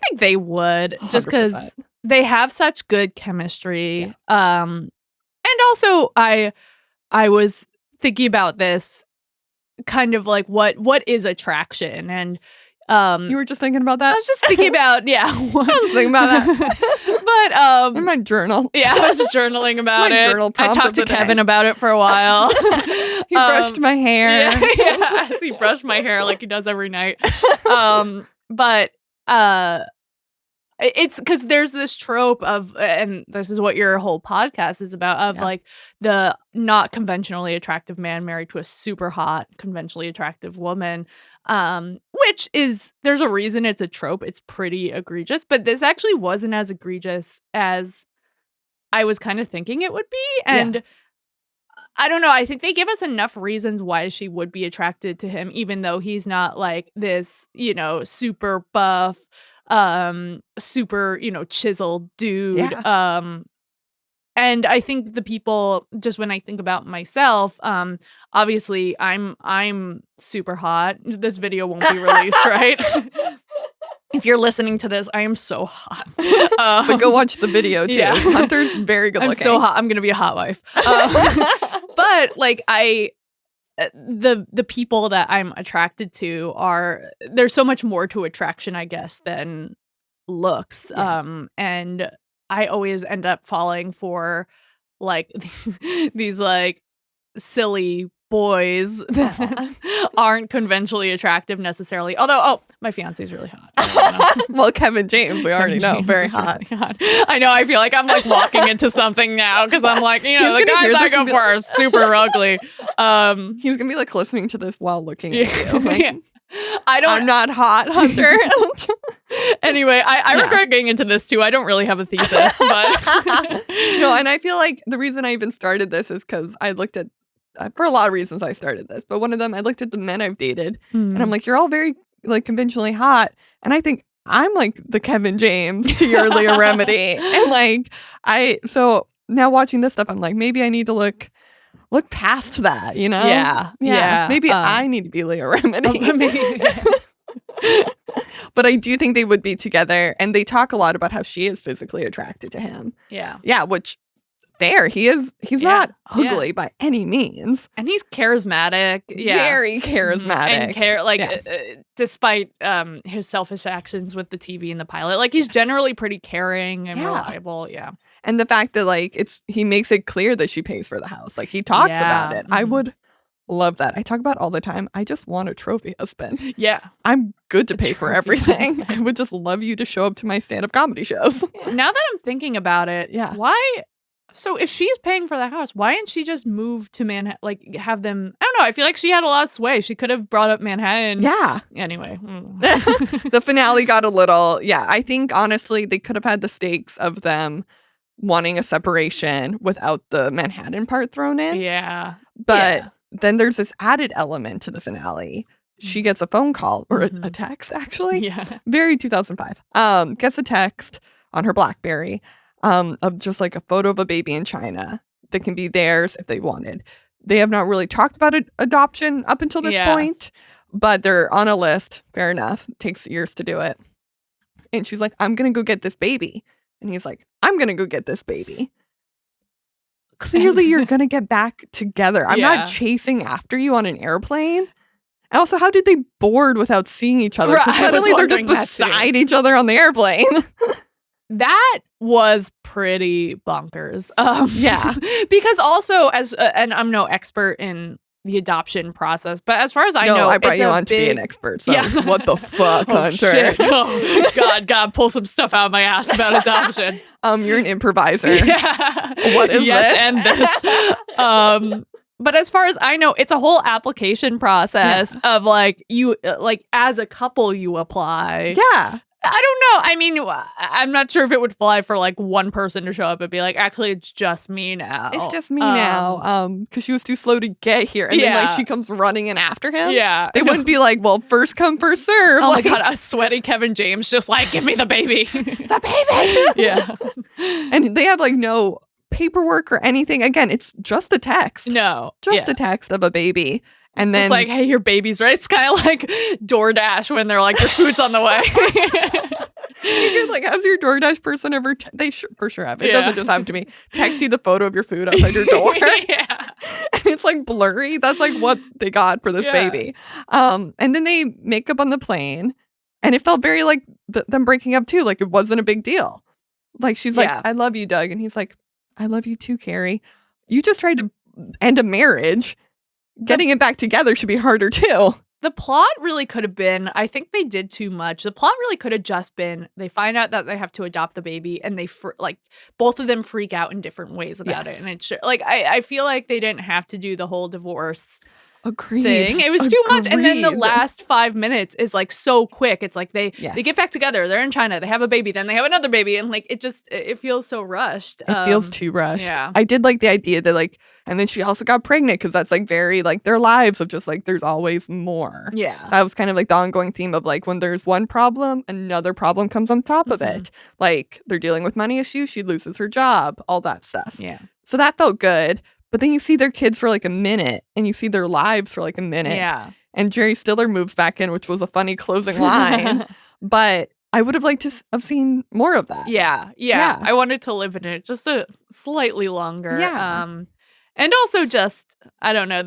think they would, just because they have such good chemistry. Yeah. And also I was thinking about this kind of like what is attraction, and you were just thinking about that? I was just thinking about I was thinking about that. But in my journal. Yeah, I was journaling about it. I talked to Kevin about it for a while. He brushed my hair. Yeah, he brushed my hair like he does every night. But it's because there's this trope of, and this is what your whole podcast is about, of like the not conventionally attractive man married to a super hot, conventionally attractive woman, which is, there's a reason it's a trope. It's pretty egregious, but this actually wasn't as egregious as I was kind of thinking it would be. And I don't know. I think they give us enough reasons why she would be attracted to him, even though he's not like this, super buff, super, chiseled dude. Yeah. And I think the people, just when I think about myself, obviously I'm super hot. This video won't be released, right? If you're listening to this, I am so hot. But go watch the video too. Yeah. Hunter's very good looking. I'm so hot. I'm gonna be a hot wife. But like the people that I'm attracted to there's so much more to attraction, I guess, than looks. Yeah. And I always end up falling for like these like silly boys that aren't conventionally attractive necessarily. Although, my fiance's really hot. Well, Kevin James, we already know, very hot. Really hot. I know. I feel like I'm like walking into something now because I'm like, the guys I go for are super ugly. He's gonna be like listening to this while looking at you. Like, I'm not hot, Hunter. Anyway, I regret getting into this too. I don't really have a thesis, but no. And I feel like the reason I even started this is because I looked at. For a lot of reasons I started this, but one of them, I looked at the men I've dated and I'm like, you're all very like conventionally hot. And I think I'm like the Kevin James to your Leah Remini. And like, so now watching this stuff, I'm like, maybe I need to look past that, Yeah. Maybe I need to be Leah Remini. But I do think they would be together. And they talk a lot about how she is physically attracted to him. Yeah. Yeah, which... he's not ugly by any means, and he's charismatic, very charismatic, and despite his selfish actions with the TV and the pilot, like he's generally pretty caring and reliable. And the fact that like he makes it clear that she pays for the house, like he talks about it. I would love that. I talk about all the time. I just want a trophy husband. Yeah, I'm good to pay for everything. I would just love you to show up to my stand-up comedy shows. Now that I'm thinking about it, why? So if she's paying for the house, why didn't she just move to Manhattan? Like have them, I don't know. I feel like she had a lot of sway. She could have brought up Manhattan. Yeah. Anyway. The finale got a little, I think honestly they could have had the stakes of them wanting a separation without the Manhattan part thrown in. Yeah. But then there's this added element to the finale. She gets a phone call or a text actually. Yeah. Very 2005. Gets a text on her BlackBerry. Of just like a photo of a baby in China that can be theirs if they wanted. They have not really talked about adoption up until this point, but they're on a list. Fair enough. It takes years to do it. And she's like, I'm going to go get this baby. And he's like, I'm going to go get this baby. Clearly, you're going to get back together. I'm not chasing after you on an airplane. And also, how did they board without seeing each other? Because suddenly they're just beside each other on the airplane. That was pretty bonkers. Yeah. Because also, and I'm no expert in the adoption process, but as far as I know, I brought you on to be an expert. So what the fuck, Hunter? Shit. Oh, God, pull some stuff out of my ass about adoption. You're an improviser. Yeah. What is this? And this. But as far as I know, it's a whole application process of like you, like as a couple, you apply. Yeah. I don't know. I mean, I'm not sure if it would fly for like one person to show up and be like, actually, it's just me now. It's just me now. Because she was too slow to get here. And then like she comes running in after him. Yeah. They wouldn't be like, well, first come, first serve. Oh like, my God, a sweaty Kevin James just like, give me the baby. The baby. Yeah. And they have like no paperwork or anything. Again, it's just a text. No. Just a text of a baby. And then it's like, hey, your baby's right. It's kind of like DoorDash when they're like, your food's on the way. You could, like, has your DoorDash person ever? They for sure have. It doesn't just happen to me. Text you the photo of your food outside your door. Yeah, and it's like blurry. That's like what they got for this baby. And then they make up on the plane, and it felt very like them breaking up too. Like it wasn't a big deal. Like she's like, "I love you, Doug," and he's like, "I love you too, Carrie. You just tried to end a marriage." Getting it back together should be harder too. The plot really could have been, I think they did too much. The plot really could have just been, they find out that they have to adopt the baby and they like both of them freak out in different ways about it. And it's like, I feel like they didn't have to do the whole divorce thing. It was too much. And then the last 5 minutes is like so quick. It's like they get back together. They're in China. They have a baby. Then they have another baby. And like, it feels so rushed. It feels too rushed. Yeah. I did like the idea that like, and then she also got pregnant because that's like very like their lives of just like, there's always more. Yeah. That was kind of like the ongoing theme of like, when there's one problem, another problem comes on top of it. Like they're dealing with money issues. She loses her job, all that stuff. Yeah. So that felt good. But then you see their kids for like a minute and you see their lives for like a minute. Yeah. And Jerry Stiller moves back in, which was a funny closing line. But I would have liked to have seen more of that. Yeah. I wanted to live in it just a slightly longer. Yeah. And also just, I don't know,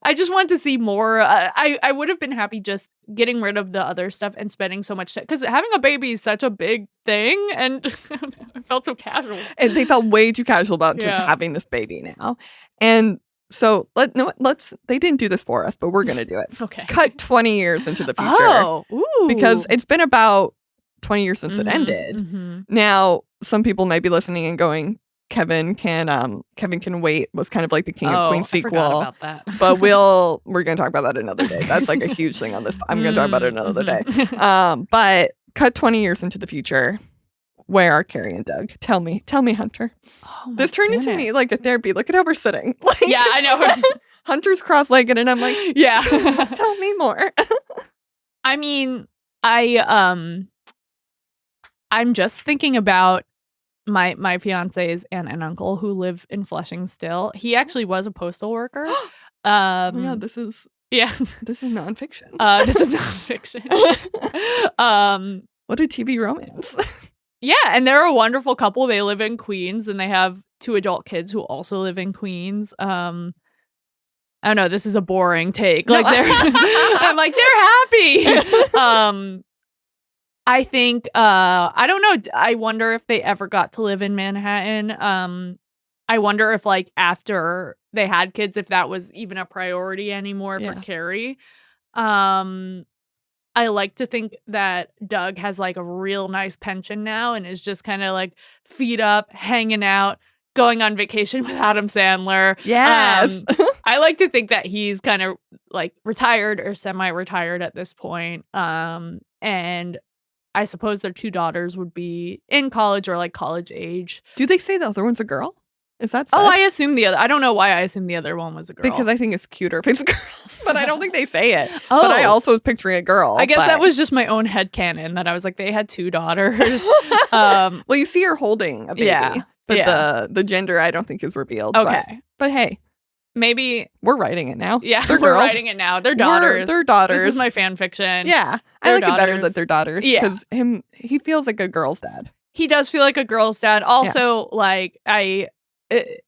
I just want to see more. I would have been happy just getting rid of the other stuff and spending so much time. Because having a baby is such a big thing. And I felt so casual. And they felt way too casual about just having this baby now. And so they didn't do this for us, but we're going to do it. Okay. Cut 20 years into the future. Oh, ooh. Because it's been about 20 years since it ended. Now, some people might be listening and going, Kevin can wait was kind of like the King of Queens sequel. I forgot about that. But we're gonna talk about that another day. That's like a huge thing on this. I'm gonna talk about it another day. But cut 20 years into the future. Where are Carrie and Doug? Tell me, Hunter. Oh, this turned into me like a therapy. Look at how we're sitting. Like, yeah, I know. Hunter's cross-legged, and I'm like, yeah. Tell me more. I mean, I'm just thinking about my fiance's aunt and uncle who live in Flushing still. He actually was a postal worker. Oh my God, this is nonfiction. This is nonfiction. What a TV romance. Yeah, and they're a wonderful couple. They live in Queens and they have 2 adult kids who also live in Queens. I don't know, this is a boring take. Like I'm like, they're happy. I think, I don't know. I wonder if they ever got to live in Manhattan. I wonder if like after they had kids, if that was even a priority anymore for Carrie. I like to think that Doug has like a real nice pension now and is just kind of like feet up, hanging out, going on vacation with Adam Sandler. Yes. I like to think that he's kind of like retired or semi-retired at this point. And I suppose their 2 daughters would be in college or like college age. Do they say the other one's a girl? Is that said? Oh, I assume I don't know why I assume the other one was a girl. Because I think it's cuter if it's a girl. But I don't think they say it. Oh. But I also was picturing a girl. I guess that was just my own headcanon that I was like, they had 2 daughters. Well, you see her holding a baby. Yeah. But the gender I don't think is revealed. Okay. But hey. Maybe we're writing it now. Yeah, they're we're girls. writing it now. They're daughters. They're daughters. This is my fan fiction. Yeah. I like it better that they're daughters. Yeah. Because he feels like a girl's dad. He does feel like a girl's dad. Also, like,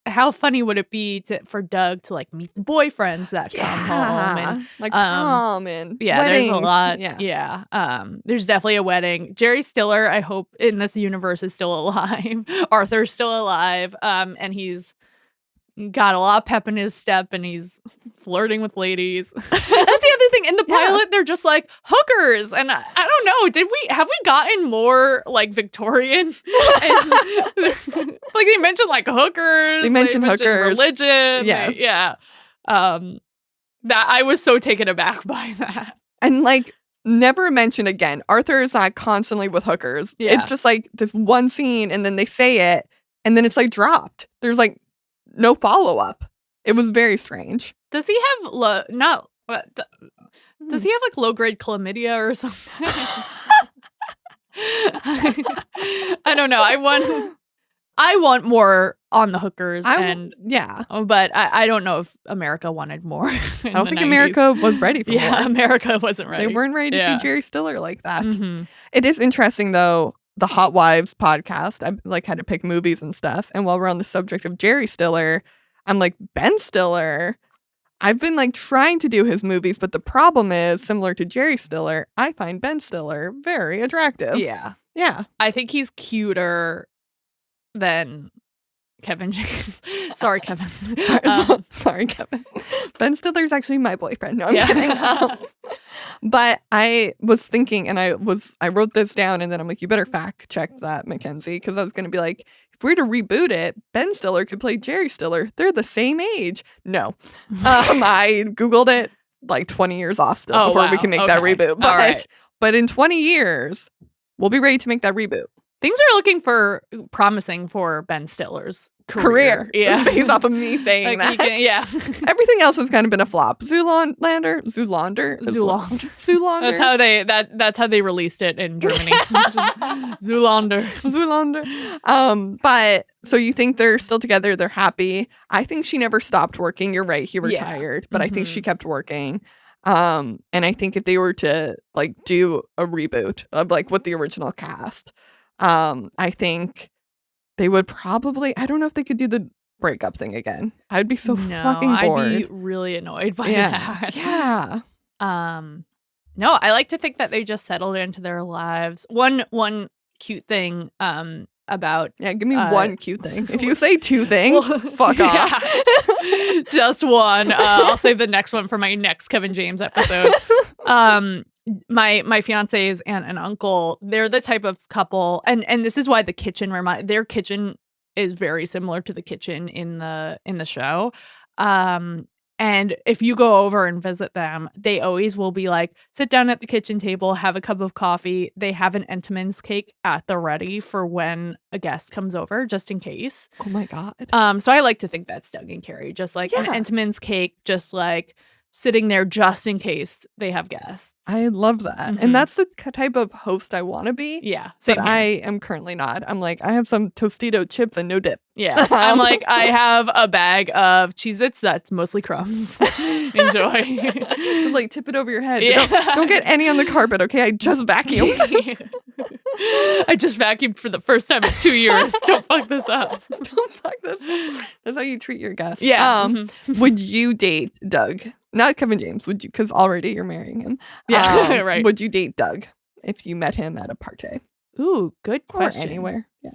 how funny would it be for Doug to like meet the boyfriends that come home and like prom and weddings. There's a lot. Yeah. There's definitely a wedding. Jerry Stiller, I hope in this universe, is still alive. Arthur's still alive. And he's got a lot of pep in his step and he's flirting with ladies. That's the other thing. In the pilot, they're just like hookers. And I don't know, have we gotten more like Victorian? Like they mentioned like hookers. They mentioned hookers. Religion. Yes. That I was so taken aback by that. And like never mentioned again. Arthur is not constantly with hookers. Yeah. It's just like this one scene and then they say it and then it's like dropped. There's like no follow-up. It was very strange. Does he have does he have like low-grade chlamydia or something? I don't know. I want more on the hookers, but I don't know if America wanted more. I don't think America was ready for more. America wasn't ready. They weren't ready to see Jerry Stiller like that. Mm-hmm. It is interesting though. The Hot Wives podcast, I like had to pick movies and stuff. And while we're on the subject of Jerry Stiller, I'm like, Ben Stiller. I've been like trying to do his movies, but the problem is, similar to Jerry Stiller, I find Ben Stiller very attractive. Yeah. Yeah. I think he's cuter than Kevin James. Sorry, Kevin. Sorry, Kevin. Ben Stiller's actually my boyfriend. No, I'm kidding. But I was thinking, and I wrote this down, and then I'm like, you better fact check that, Mackenzie, because I was going to be like, if we were to reboot it, Ben Stiller could play Jerry Stiller. They're the same age. No. I Googled it like 20 years off still before we can make that reboot. But in 20 years, we'll be ready to make that reboot. Things are looking promising for Ben Stiller's career. Yeah. Based off of me saying like that. Everything else has kind of been a flop. Zoolander. That's how they released it in Germany. Zoolander. But so you think they're still together, they're happy. I think she never stopped working. You're right, he retired, but I think she kept working. And I think if they were to like do a reboot of like with the original cast, I think they would probably, I don't know if they could do the breakup thing again. I'd be so fucking bored. I'd be really annoyed by that. Yeah. No, I like to think that they just settled into their lives. One cute thing about give me one cute thing. If you say two things, fuck off. Just one. I'll save the next one for my next Kevin James episode. My fiance's aunt and uncle, they're the type of couple, and this is why the kitchen their kitchen is very similar to the kitchen in the show. And if you go over and visit them, they always will be like, sit down at the kitchen table, have a cup of coffee. They have an Entenmann's cake at the ready for when a guest comes over, just in case. Oh my God. So I like to think that's Doug and Carrie, just like an Entenmann's cake, just like sitting there just in case they have guests. I love that. Mm-hmm. And that's the type of host I want to be. Yeah. But I am currently not. I'm like, I have some Tostito chips and no dip. Yeah. I'm like, I have a bag of Cheez-Its that's mostly crumbs. Enjoy. Just like tip it over your head. Yeah. Don't get any on the carpet, okay? I just vacuumed. I just vacuumed for the first time in 2 years. Don't fuck this up. Don't fuck this up. That's how you treat your guests. Yeah. Would you date Doug? Not Kevin James, would you? Because already you're marrying him. Yeah, right. Would you date Doug if you met him at a party? Ooh, good question. Or anywhere. Yeah.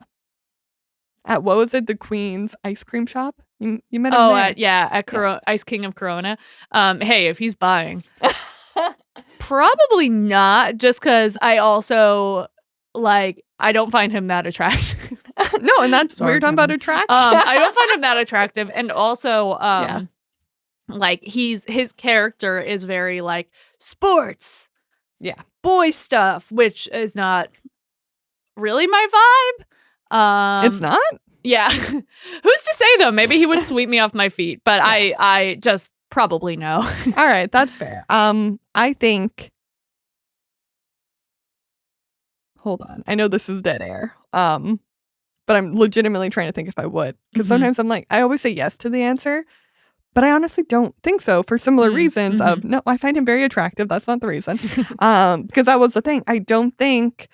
At what was it? The Queen's ice cream shop? You met him there? At Ice King of Corona. Hey, if he's buying. Probably not, just because I also, like, I don't find him that attractive. No, and that's we're talking about attraction. I don't find him that attractive. And also, like, his character is very, like, sports. Yeah. Boy stuff, which is not really my vibe. It's not? Yeah. Who's to say, though? Maybe he would sweep me off my feet, but I just probably no. All right, that's fair. I think... Hold on. I know this is dead air. But I'm legitimately trying to think if I would. Because sometimes I'm like, I always say yes to the answer. But I honestly don't think so for similar reasons of, no, I find him very attractive. That's not the reason. Because that was the thing. I don't think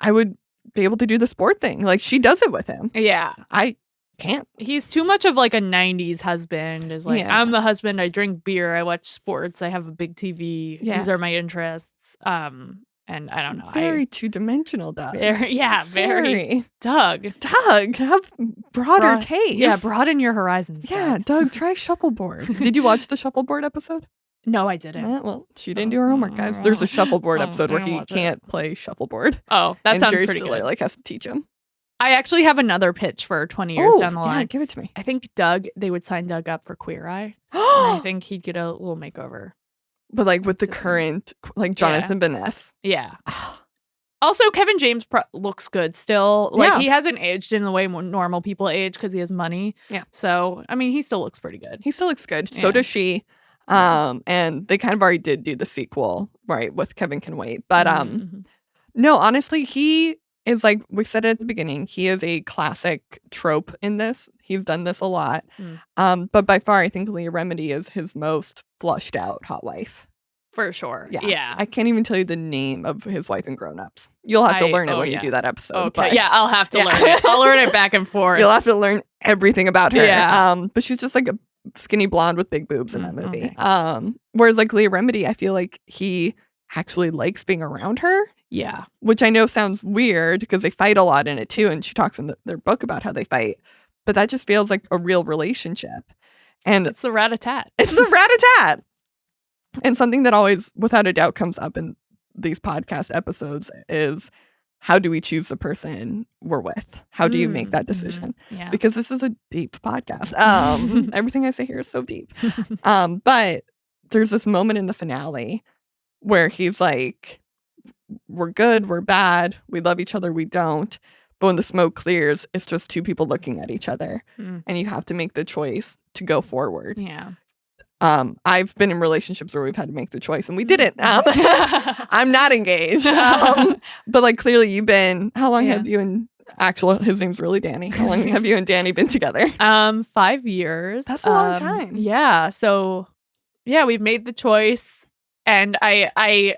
I would be able to do the sport thing. Like, she does it with him. Yeah. I can't. He's too much of like a 90s husband. Is like, I'm the husband. I drink beer. I watch sports. I have a big TV. Yeah. These are my interests. And I don't know. Very two-dimensional, Doug. Very. Doug, have broader taste. Yeah, broaden your horizons. Yeah, Doug, try shuffleboard. Did you watch the shuffleboard episode? No, I didn't. Well, she didn't do her homework, guys. There's a shuffleboard episode where he can't play shuffleboard. Oh, that sounds Jerry pretty Stiller, good. like, has to teach him. I actually have another pitch for 20 years down the line. Yeah, give it to me. I think they would sign Doug up for Queer Eye. And I think he'd get a little makeover. But like with the current, like Jonathan Baness. Yeah. Also, Kevin James looks good still. Like, Yeah. he hasn't aged in the way normal people age because he has money. Yeah. So, I mean, he still looks pretty good. He still looks good. So does she. And they kind of already did do the sequel, right, with Kevin Can Wait. But no, honestly, he is like, we said it at the beginning, he is a classic trope in this. He's done this a lot. But by far, I think Leah Remini is his most flushed out hot wife. For sure. Yeah. I can't even tell you the name of his wife in Grown Ups. You'll have to learn it when you do that episode. Okay. But, yeah, I'll have to learn it. I'll learn it back and forth. You'll have to learn everything about her. Yeah. But she's just like a skinny blonde with big boobs in that movie. Okay. Whereas like Leah Remini, I feel like he actually likes being around her. Yeah. Which I know sounds weird because they fight a lot in it too. And she talks in their book about how they fight. But that just feels like a real relationship. And it's the rat-a-tat. It's the rat-a-tat. And something that always, without a doubt, comes up in these podcast episodes is how do we choose the person we're with? How do you make that decision? Yeah. Because this is a deep podcast. Everything I say here is so deep. But there's this moment in the finale where he's like, we're good, we're bad, we love each other, we don't. But when the smoke clears, it's just two people looking at each other. And you have to make the choice to go forward. Yeah. I've been in relationships where we've had to make the choice and we didn't. I'm not engaged. But like clearly you've been, how long have you and his name's really Danny. How long have you and Danny been together? 5 years. That's a long time. Yeah. So yeah, we've made the choice. And I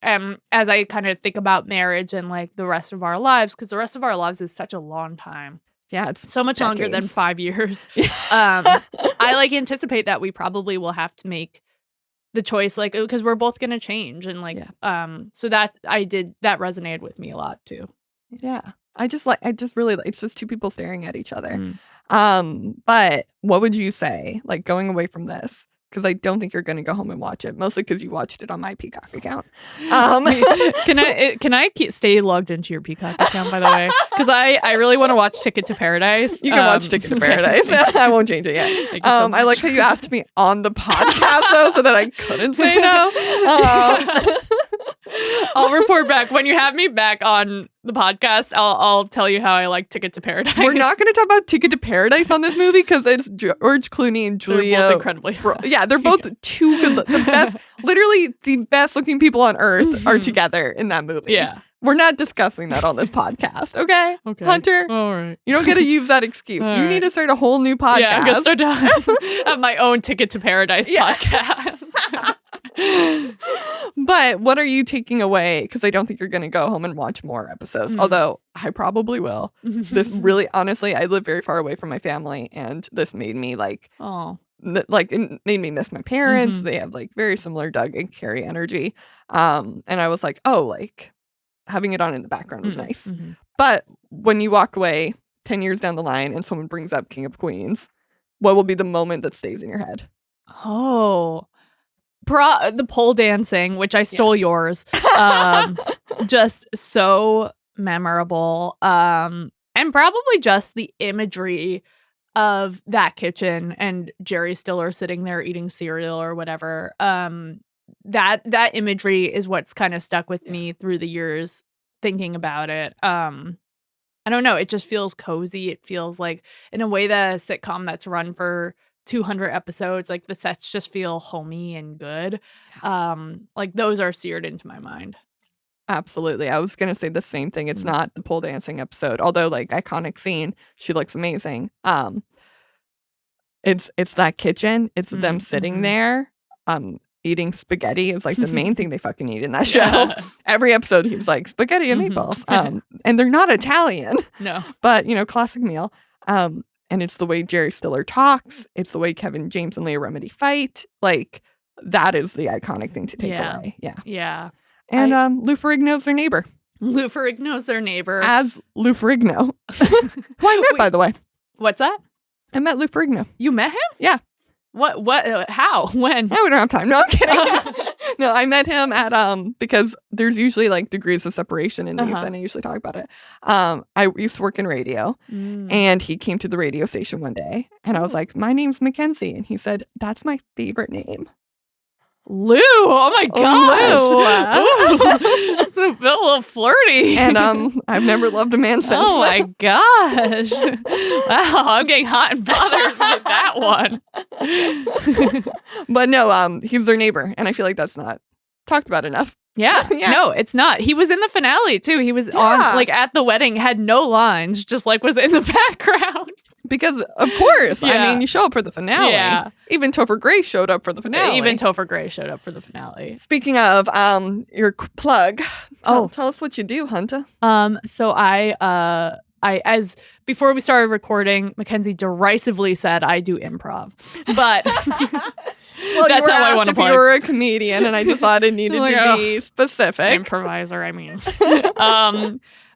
as I kind of think about marriage and like the rest of our lives, because the rest of our lives is such a long time. Yeah, it's so much decades. longer than 5 years. I like anticipate that we probably will have to make the choice, like, because we're both gonna change, and like, so that resonated with me a lot too. Yeah, I just really it's just two people staring at each other. But what would you say, like, going away from this? Because I don't think you're going to go home and watch it, mostly because you watched it on my Peacock account. Can I stay logged into your Peacock account, by the way? Because I really want to watch Ticket to Paradise. You can watch Ticket to Paradise. I won't change it yet. Thank you so much. I like how you asked me on the podcast, though, so that I couldn't say no. I'll report back. When you have me back on the podcast, I'll tell you how I like Ticket to Paradise. We're not going to talk about Ticket to Paradise on this movie because it's George Clooney and Julia. They're both incredibly. Yeah, they're both too good. The best, literally the best looking people on earth are together in that movie. Yeah. We're not discussing that on this podcast, okay? Hunter? All right. You don't get to use that excuse. You need to start a whole new podcast. Yeah, I'm going to start have my own Ticket to Paradise podcast. But what are you taking away? Because I don't think you're going to go home and watch more episodes, although I probably will. This really, honestly, I live very far away from my family, and this made me like, it made me miss my parents. They have like very similar Doug and Carrie energy. And I was like, oh, like having it on in the background was nice. But when you walk away 10 years down the line and someone brings up King of Queens, what will be the moment that stays in your head? Oh, the pole dancing, which I stole yours. Just so memorable. And probably just the imagery of that kitchen and Jerry Stiller sitting there eating cereal or whatever. That imagery is what's kind of stuck with me through the years thinking about it. I don't know. It just feels cozy. It feels like, in a way, that a sitcom that's run for 200 episodes, like the sets just feel homey and good. Like those are seared into my mind. Absolutely. I was going to say the same thing. It's not the pole dancing episode, although like iconic scene, she looks amazing. It's that kitchen. It's them sitting there, eating spaghetti is like the main thing they fucking eat in that show. Every episode he's like spaghetti and meatballs. And they're not Italian. No. But, classic meal. And it's the way Jerry Stiller talks. It's the way Kevin James and Leah Remini fight. Like, that is the iconic thing to take away. Yeah. Yeah. And Lou Ferrigno's their neighbor. Lou Ferrigno's their neighbor. As Lou Ferrigno. Who I met, by the way. What's that? I met Lou Ferrigno. You met him? Yeah. What, how, when? No, we don't have time. No, I'm kidding. No, I met him at, because there's usually like degrees of separation in these, and I usually talk about it. I used to work in radio, and he came to the radio station one day, and I was like, my name's Mackenzie. And he said, that's my favorite name. Lou. Oh my gosh. Ooh, that's a little flirty. And I've never loved a man since. Oh my gosh. Wow, I'm getting hot and bothered with that one. But no, he's their neighbor, and I feel like that's not talked about enough. Yeah. No, it's not. He was in the finale too. He was on like at the wedding, had no lines, just like was in the background. Because of course, I mean, you show up for the finale. Yeah. Even Topher Grace showed up for the finale. Even Topher Grace showed up for the finale. Speaking of your plug, tell us what you do, Hunter. So I as before we started recording, Mackenzie derisively said I do improv, but well, that's how I want to plug. You were a comedian, and I just thought it needed to be specific. Improviser, I mean.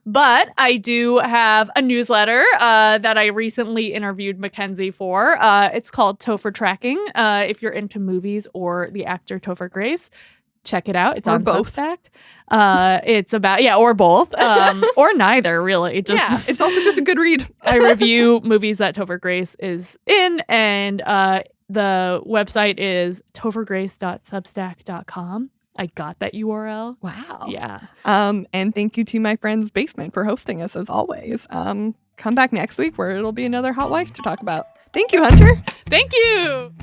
But I do have a newsletter that I recently interviewed Mackenzie for. It's called Topher Tracking. If you're into movies or the actor Topher Grace, check it out. It's on both. Substack. It's about, or both, or neither, really. It's also just a good read. I review movies that Topher Grace is in, and the website is tophergrace.substack.com. I got that URL. Wow. Yeah. And thank you to my friend's basement for hosting us as always. Come back next week where it'll be another hot wife to talk about. Thank you, Hunter. Thank you.